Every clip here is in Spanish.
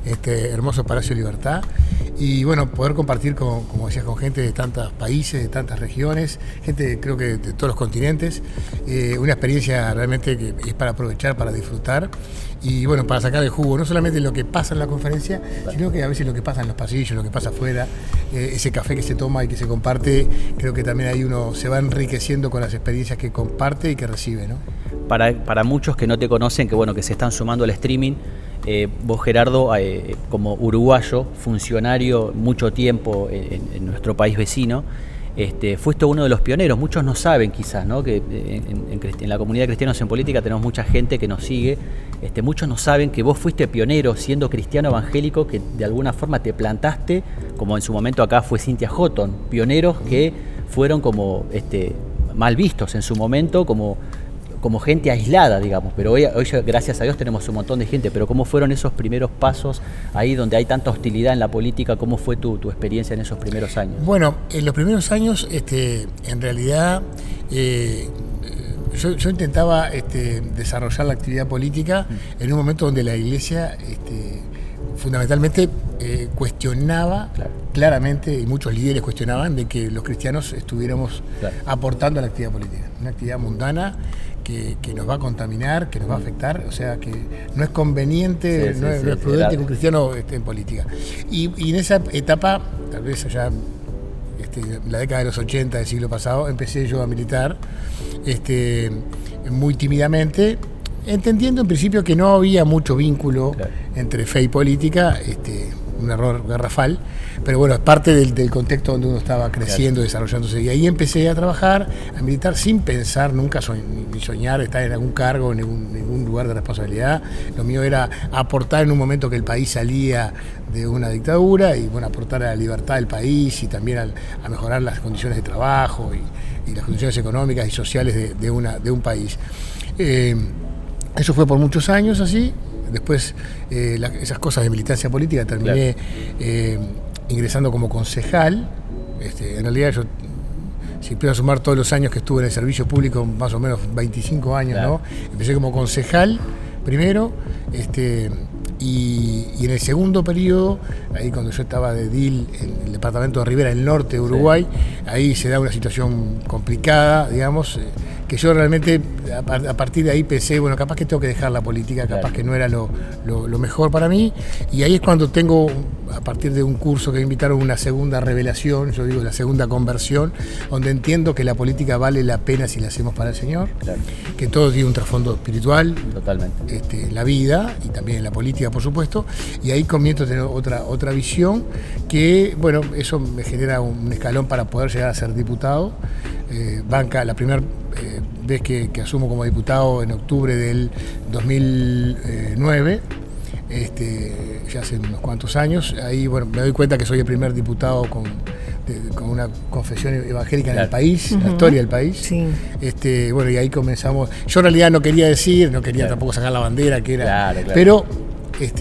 hermoso Palacio de Libertad. Y bueno, poder compartir, como decías, con gente de tantos países, de tantas regiones, gente creo que de todos los continentes, una experiencia realmente que es para aprovechar, para disfrutar y bueno, para sacar el jugo, no solamente lo que pasa en la conferencia, sino que a veces lo que pasa en los pasillos, lo que pasa afuera, ese café que se toma y que se comparte, creo que también ahí uno se va enriqueciendo con las experiencias que comparte y que recibe, ¿no? Para muchos que no te conocen, que se están sumando al streaming, vos, Gerardo, como uruguayo, funcionario mucho tiempo en nuestro país vecino, fuiste uno de los pioneros. Muchos no saben quizás, ¿no? Que en la comunidad de Cristianos en Política tenemos mucha gente que nos sigue. Muchos no saben que vos fuiste pionero siendo cristiano evangélico, que de alguna forma te plantaste, como en su momento acá fue Cynthia Houghton, pioneros que fueron como mal vistos en su momento, como gente aislada, digamos, pero hoy gracias a Dios tenemos un montón de gente. Pero ¿cómo fueron esos primeros pasos ahí donde hay tanta hostilidad en la política? ¿Cómo fue tu experiencia en esos primeros años? Bueno, en los primeros años, en realidad, yo intentaba desarrollar la actividad política en un momento donde la Iglesia fundamentalmente cuestionaba, claro, claramente, y muchos líderes cuestionaban de que los cristianos estuviéramos, claro, aportando a la actividad política, una actividad mundana que nos va a contaminar, que nos va a afectar, o sea que no es conveniente, no es prudente que un cristiano esté en política. Y en esa etapa, tal vez allá en la década de los 80 del siglo pasado, empecé yo a militar muy tímidamente, entendiendo en principio que no había mucho vínculo, claro, entre fe y política, un error garrafal, pero bueno, es parte del contexto donde uno estaba creciendo, claro, desarrollándose. Y ahí empecé a trabajar, a militar, sin pensar nunca ni soñar estar en algún cargo, en ningún lugar de responsabilidad. Lo mío era aportar en un momento que el país salía de una dictadura y bueno, aportar a la libertad del país y también a mejorar las condiciones de trabajo y las condiciones económicas y sociales de un país. Eso fue por muchos años así. Después, esas cosas de militancia política, terminé, claro, ingresando como concejal. En realidad yo, si empiezo a sumar todos los años que estuve en el servicio público, más o menos 25 años, claro, ¿no? Empecé como concejal primero, y en el segundo periodo, ahí cuando yo estaba de edil en el departamento de Rivera, el norte de Uruguay, sí, ahí se da una situación complicada, digamos, que yo realmente a partir de ahí pensé, bueno, capaz que tengo que dejar la política, capaz, claro, que no era lo mejor para mí, y ahí es cuando tengo, a partir de un curso que me invitaron, una segunda revelación, yo digo la segunda conversión, donde entiendo que la política vale la pena si la hacemos para el Señor, claro, que todo tiene un trasfondo espiritual, totalmente, la vida y también la política, por supuesto, y ahí comienzo a tener otra visión que, bueno, eso me genera un escalón para poder llegar a ser diputado. Banca, la primera vez que asumo como diputado en octubre del 2009, ya hace unos cuantos años, ahí bueno, me doy cuenta que soy el primer diputado con una confesión evangélica, claro, en el país, la historia del país. Sí. Bueno, y ahí comenzamos. Yo en realidad no quería claro, tampoco sacar la bandera, que era, claro, claro, pero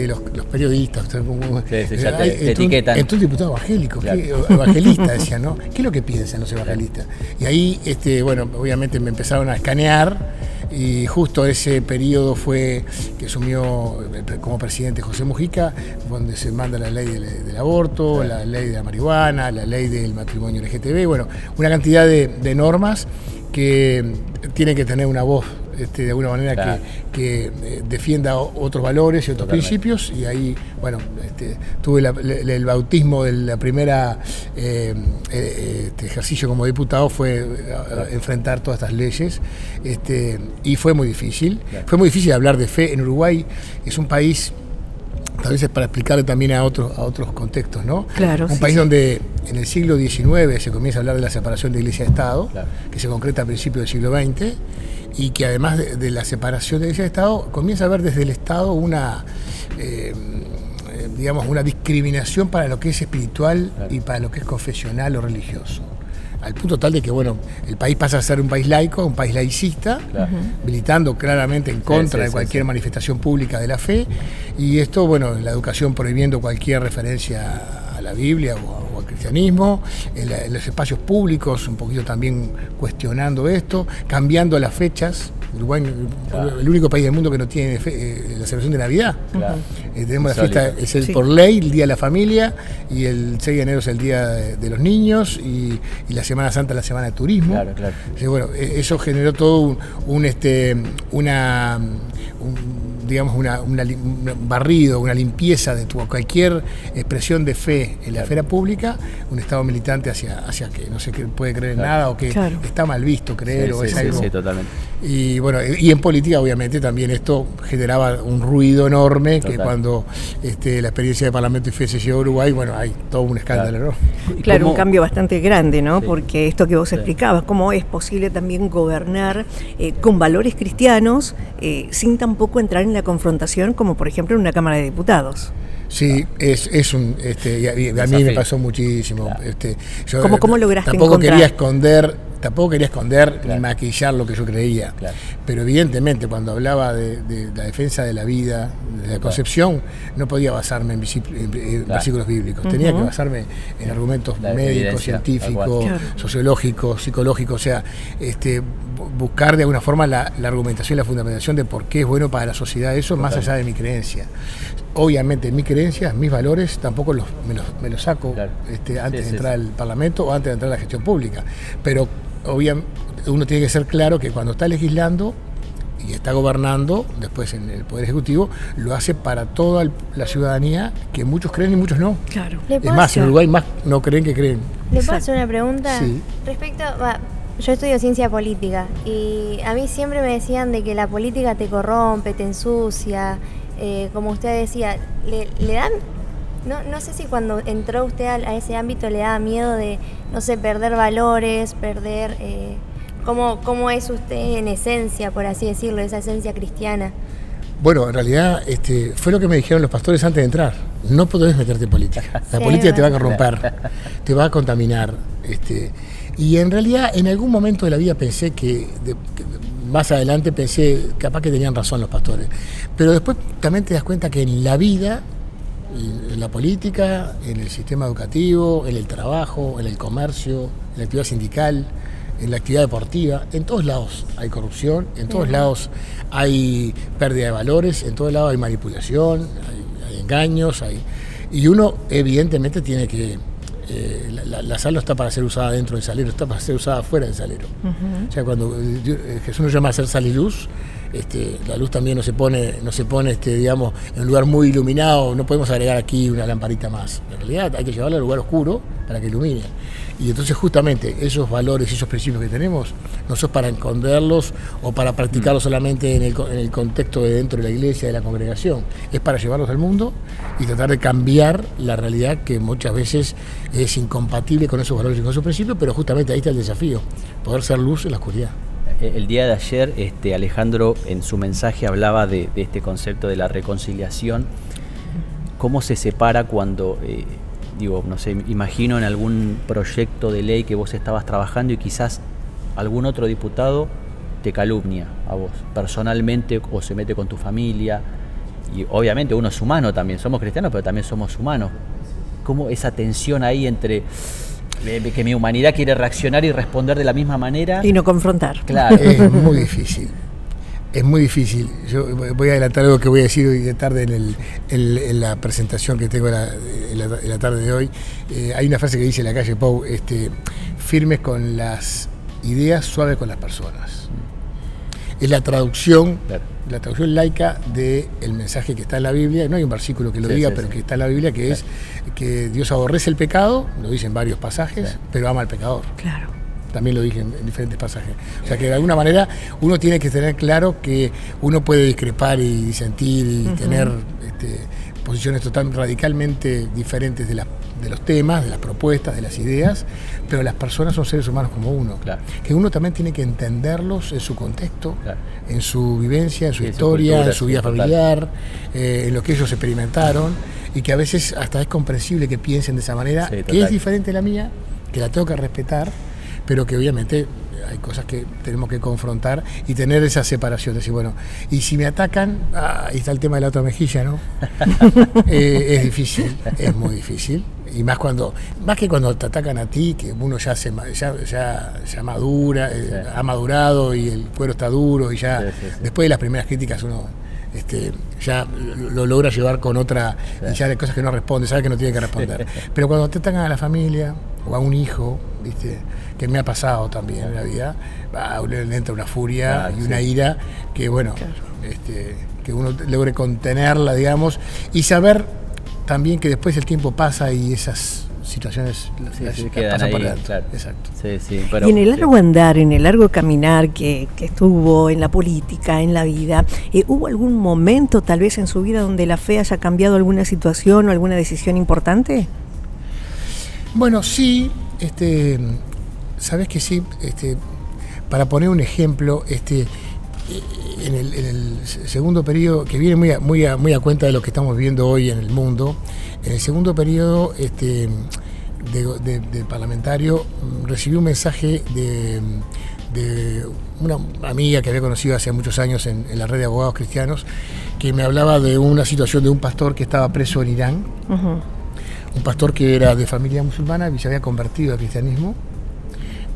los periodistas, ya te etiquetan. Entonces diputado evangélico, claro, evangelista, decían, ¿no? ¿Qué es lo que piensan los evangelistas? Y ahí, bueno, obviamente me empezaron a escanear, y justo ese periodo fue que asumió como presidente José Mujica, donde se manda la ley del aborto, claro, la ley de la marihuana, la ley del matrimonio LGTB, bueno, una cantidad de normas que tienen que tener una voz, de alguna manera, claro, que defienda otros valores y otros, totalmente, principios, y ahí, bueno, tuve el bautismo de la primera ejercicio como diputado, fue enfrentar todas estas leyes, y fue muy difícil, claro, fue muy difícil hablar de fe en Uruguay. Es un país, tal vez es para explicarle también a otros contextos, ¿no? Claro, un país donde en el siglo XIX se comienza a hablar de la separación de Iglesia y Estado, claro, que se concreta a principios del siglo XX, y que además de la separación de Iglesia y Estado, comienza a haber desde el Estado una discriminación para lo que es espiritual, claro, y para lo que es confesional o religioso. Al punto tal de que, bueno, el país pasa a ser un país laico, un país laicista, claro, militando claramente en contra de cualquier manifestación pública de la fe, y esto, bueno, la educación prohibiendo cualquier referencia a la Biblia o al cristianismo, en los espacios públicos, un poquito también cuestionando esto, cambiando las fechas. Uruguay es el único país del mundo que no tiene la celebración de Navidad. Claro. Tenemos la fiesta, es por ley, el Día de la Familia, y el 6 de enero es el Día de los Niños, y la Semana Santa es la Semana de Turismo. Claro. Entonces, bueno, eso generó todo un barrido, una limpieza de cualquier expresión de fe en la esfera pública, un Estado militante hacia que no se puede creer en nada o que está mal visto creer o es algo. Sí, totalmente. Y bueno, y en política obviamente también esto generaba un ruido enorme. Total. Que cuando la experiencia de Parlamento y Fe se llegó a Uruguay, bueno, hay todo un escándalo, ¿no? Claro, un cambio bastante grande, ¿no? Sí. Porque esto que vos explicabas, cómo es posible también gobernar con valores cristianos sin tampoco entrar en la confrontación, como por ejemplo en una Cámara de Diputados. Sí, es un a mí me pasó muchísimo. Claro. Yo ¿Cómo lograste tampoco quería esconder ni maquillar lo que yo creía. Claro. Pero evidentemente cuando hablaba de la defensa de la vida, de la concepción, no podía basarme en versículos bíblicos. Tenía que basarme en argumentos médicos, científicos, sociológicos, psicológicos. O sea, buscar de alguna forma la argumentación y la fundamentación de por qué es bueno para la sociedad eso, más allá de mi creencia. Obviamente mis creencias, mis valores, tampoco me los saco antes de entrar al Parlamento o antes de entrar a la gestión pública. Pero obviamente uno tiene que ser claro que cuando está legislando y está gobernando, después en el Poder Ejecutivo, lo hace para toda la ciudadanía, que muchos creen y muchos no. Claro. Es más, en Uruguay más no creen que creen. ¿Le puedo hacer una pregunta? Sí. Respecto, yo estudio ciencia política y a mí siempre me decían de que la política te corrompe, te ensucia, como usted decía, le dan... No sé si cuando entró usted a ese ámbito le daba miedo de, no sé, perder valores, perder... ¿Cómo es usted en esencia, por así decirlo, esa esencia cristiana? Bueno, en realidad fue lo que me dijeron los pastores antes de entrar. No podés meterte en política. La política te va a corromper, te va a contaminar. Y en realidad en algún momento de la vida pensé más adelante pensé, capaz que tenían razón los pastores. Pero después también te das cuenta que en la vida, en la política, en el sistema educativo, en el trabajo, en el comercio, en la actividad sindical, en la actividad deportiva, en todos lados hay corrupción, en todos lados hay pérdida de valores, en todos lados hay manipulación, hay engaños, y uno evidentemente tiene que... la sal no está para ser usada dentro del salero, está para ser usada fuera del salero. O sea, cuando Jesús nos llama a hacer sal y luz, la luz también no se pone digamos, en un lugar muy iluminado. No podemos agregar aquí una lamparita más. En realidad hay que llevarla al lugar oscuro para que ilumine. Y entonces justamente esos valores y esos principios que tenemos no son para esconderlos o para practicarlos solamente en el contexto de dentro de la iglesia, de la congregación. Es para llevarlos al mundo y tratar de cambiar la realidad que muchas veces es incompatible con esos valores y con esos principios, pero justamente ahí está el desafío, poder ser luz en la oscuridad. El día de ayer Alejandro en su mensaje hablaba de este concepto de la reconciliación. ¿Cómo se separa cuando... no sé, imagino en algún proyecto de ley que vos estabas trabajando y quizás algún otro diputado te calumnia a vos personalmente o se mete con tu familia, y obviamente uno es humano también, somos cristianos pero también somos humanos. ¿Cómo esa tensión ahí entre que mi humanidad quiere reaccionar y responder de la misma manera y no confrontar? Claro. Es muy difícil. Es muy difícil. Yo voy a adelantar algo que voy a decir hoy de tarde en la presentación que tengo en la tarde de hoy. Hay una frase que dice la calle Pou, firmes con las ideas, suaves con las personas. Es la traducción laica del mensaje que está en la Biblia. No hay un versículo que lo diga, pero que está en la Biblia, que es que Dios aborrece el pecado, lo dice en varios pasajes, pero ama al pecador. Claro. También lo dije en diferentes pasajes. O sea que de alguna manera uno tiene que tener claro que uno puede discrepar y disentir y tener posiciones totalmente radicalmente diferentes de los temas, de las propuestas, de las ideas, pero las personas son seres humanos como uno. Claro. Que uno también tiene que entenderlos en su contexto, en su vivencia, en su historia, cultura, en su vida familiar, en lo que ellos experimentaron, y que a veces hasta es comprensible que piensen de esa manera, que es diferente a la mía, que la tengo que respetar, pero que obviamente hay cosas que tenemos que confrontar y tener esa separación. Decir, bueno, y si me atacan, ahí está el tema de la otra mejilla, ¿no? Es difícil, es muy difícil. Y más que cuando te atacan a ti, que uno ya madura, ha madurado y el cuero está duro y ya después de las primeras críticas uno ya lo logra llevar con otra, y ya hay cosas que no responde, sabe que no tiene que responder. Pero cuando te atacan a la familia o a un hijo, ¿viste? Que me ha pasado también en la vida, le entra una furia y una ira que bueno, que uno logre contenerla, digamos, y saber también que después el tiempo pasa y esas situaciones las pasan por delante. Claro. Exacto. Y en el largo andar, en el largo caminar que estuvo en la política, en la vida, ¿hubo algún momento tal vez en su vida donde la fe haya cambiado alguna situación o alguna decisión importante? Bueno, sí, sabes que sí, para poner un ejemplo, en el segundo periodo, que viene muy a cuenta de lo que estamos viendo hoy en el mundo, en el segundo periodo de parlamentario recibí un mensaje de una amiga que había conocido hace muchos años en la red de abogados cristianos, que me hablaba de una situación de un pastor que estaba preso en Irán, un pastor que era de familia musulmana y se había convertido al cristianismo,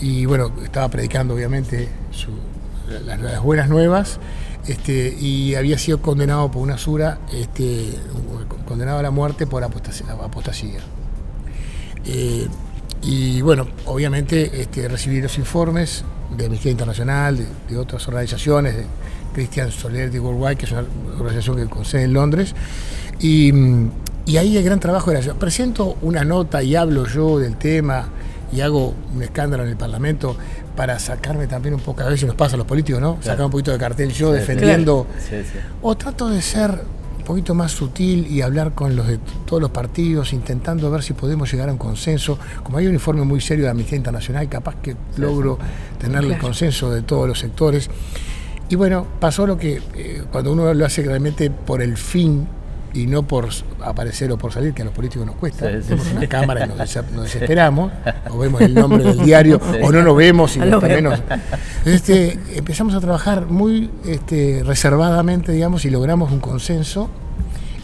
y bueno, estaba predicando obviamente las buenas nuevas, y había sido condenado por una sura, condenado a la muerte por apostasía. Y bueno, obviamente recibí los informes de Amnistía Internacional, de otras organizaciones, de Christian Solidarity Worldwide, que es una organización con sede en Londres, y ahí el gran trabajo era, yo presento una nota y hablo yo del tema y hago un escándalo en el Parlamento para sacarme también un poco, a veces nos pasa a los políticos, ¿no? Sacar un poquito de cartel yo defendiendo, o trato de ser un poquito más sutil y hablar con los de todos los partidos, intentando ver si podemos llegar a un consenso. Como hay un informe muy serio de Amnistía Internacional, capaz que logro tenerle el consenso de todos los sectores. Y bueno, pasó lo que cuando uno lo hace realmente por el fin y no por aparecer o por salir, que a los políticos nos cuesta. Tenemos una cámara y nos desesperamos, o vemos el nombre del diario, o no lo vemos y menos. Entonces, empezamos a trabajar muy reservadamente, digamos, y logramos un consenso,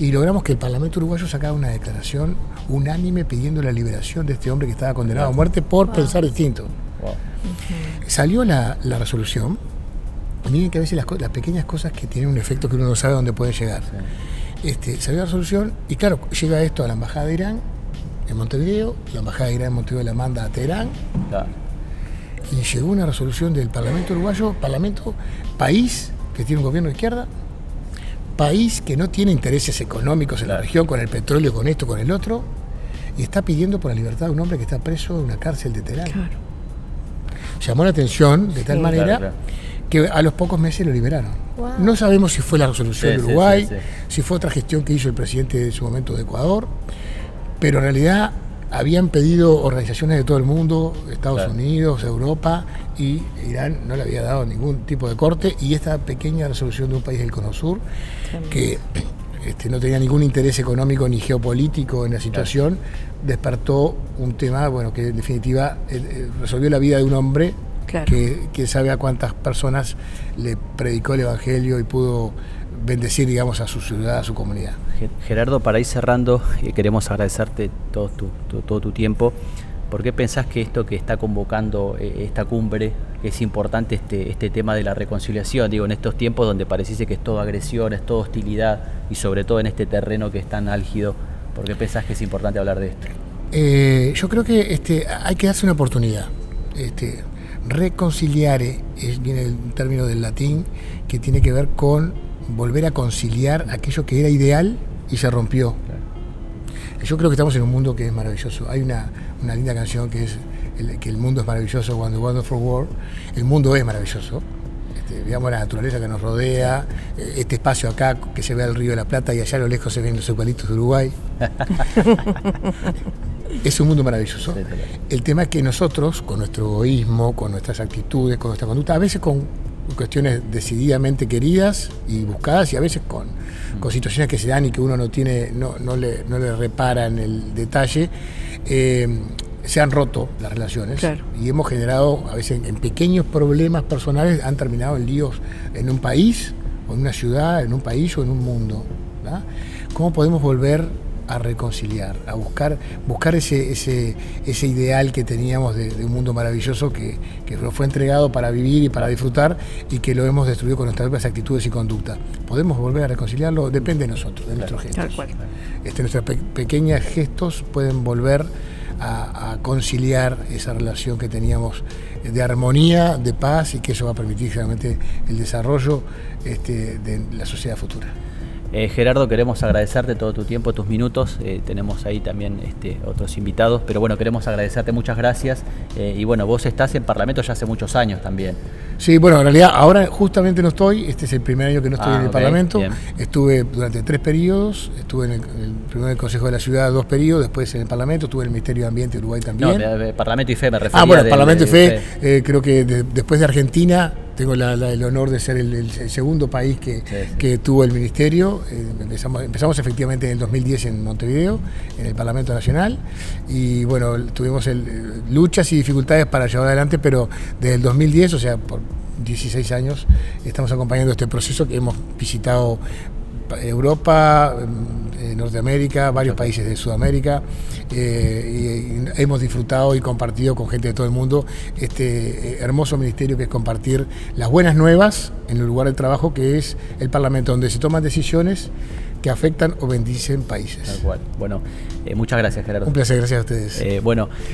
y logramos que el Parlamento uruguayo sacara una declaración unánime pidiendo la liberación de este hombre que estaba condenado a muerte por pensar distinto. Salió la resolución. Miren que a veces las pequeñas cosas que tienen un efecto que uno no sabe dónde puede llegar. Salió la resolución y claro, llega esto a la Embajada de Irán en Montevideo, la Embajada de Irán en Montevideo la manda a Teherán, y llegó una resolución del Parlamento uruguayo, país que tiene un gobierno de izquierda, país que no tiene intereses económicos en la región, con el petróleo, con esto, con el otro, y está pidiendo por la libertad de un hombre que está preso en una cárcel de Teherán. Llamó la atención de tal manera que a los pocos meses lo liberaron. No sabemos si fue la resolución de Uruguay, si fue otra gestión que hizo el presidente de su momento de Ecuador, pero en realidad habían pedido organizaciones de todo el mundo, Estados Unidos, Europa, y Irán no le había dado ningún tipo de corte, y esta pequeña resolución de un país del Cono Sur, que no tenía ningún interés económico ni geopolítico en la situación, despertó un tema, bueno, que en definitiva resolvió la vida de un hombre que sabe a cuántas personas le predicó el Evangelio y pudo bendecir, digamos, a su ciudad, a su comunidad. Gerardo, para ir cerrando, queremos agradecerte todo tu tiempo. ¿Por qué pensás que esto que está convocando esta cumbre, que es importante este tema de la reconciliación, digo, en estos tiempos donde pareciese que es todo agresión, es todo hostilidad, y sobre todo en este terreno que es tan álgido, ¿por qué pensás que es importante hablar de esto? Yo creo que hay que darse una oportunidad. Reconciliare viene el término del latín, que tiene que ver con volver a conciliar aquello que era ideal y se rompió. Yo creo que estamos en un mundo que es maravilloso. Hay una linda canción que es que el mundo es maravilloso, When the Wonderful World. El mundo es maravilloso. Veamos la naturaleza que nos rodea, este espacio acá que se ve al Río de la Plata y allá a lo lejos se ven los eucaliptos de Uruguay. Es un mundo maravilloso. El tema es que nosotros, con nuestro egoísmo, con nuestras actitudes, con nuestra conducta, a veces con cuestiones decididamente queridas y buscadas, y a veces con situaciones que se dan y que uno no le repara en el detalle, se han roto las relaciones y hemos generado, a veces en pequeños problemas personales, han terminado en líos en un país, o en una ciudad, en un país o en un mundo, ¿verdad? ¿Cómo podemos volver a reconciliar, a buscar ese ideal que teníamos de un mundo maravilloso que nos fue entregado para vivir y para disfrutar, y que lo hemos destruido con nuestras propias actitudes y conducta. ¿Podemos volver a reconciliarlo? Depende de nosotros, de nuestros gestos. Tal cual. Nuestros pequeños gestos pueden volver a conciliar esa relación que teníamos de armonía, de paz, y que eso va a permitir realmente el desarrollo de la sociedad futura. Gerardo, queremos agradecerte todo tu tiempo, tus minutos. Tenemos ahí también otros invitados, pero bueno, queremos agradecerte, muchas gracias. Y bueno, vos estás en Parlamento ya hace muchos años también. Sí, bueno, en realidad ahora justamente no estoy, este es el primer año que no estoy en el Parlamento. Bien. Estuve durante 3 periodos, estuve primero en el Consejo de la Ciudad 2 periodos, después en el Parlamento, estuve en el Ministerio de Ambiente de Uruguay también. No, Parlamento y FE me refería. Bueno, Parlamento y FE, creo que después de Argentina tengo el honor de ser el segundo país que tuvo el ministerio. Empezamos efectivamente en el 2010 en Montevideo, en el Parlamento Nacional, y bueno, tuvimos luchas y dificultades para llevar adelante, pero desde el 2010, o sea, por 16 años, estamos acompañando este proceso, que hemos visitado Europa, Norteamérica, varios países de Sudamérica, y hemos disfrutado y compartido con gente de todo el mundo este hermoso ministerio, que es compartir las buenas nuevas en el lugar del trabajo, que es el Parlamento, donde se toman decisiones que afectan o bendicen países. Tal cual. Bueno, muchas gracias, Gerardo. Un placer, gracias a ustedes. Bueno.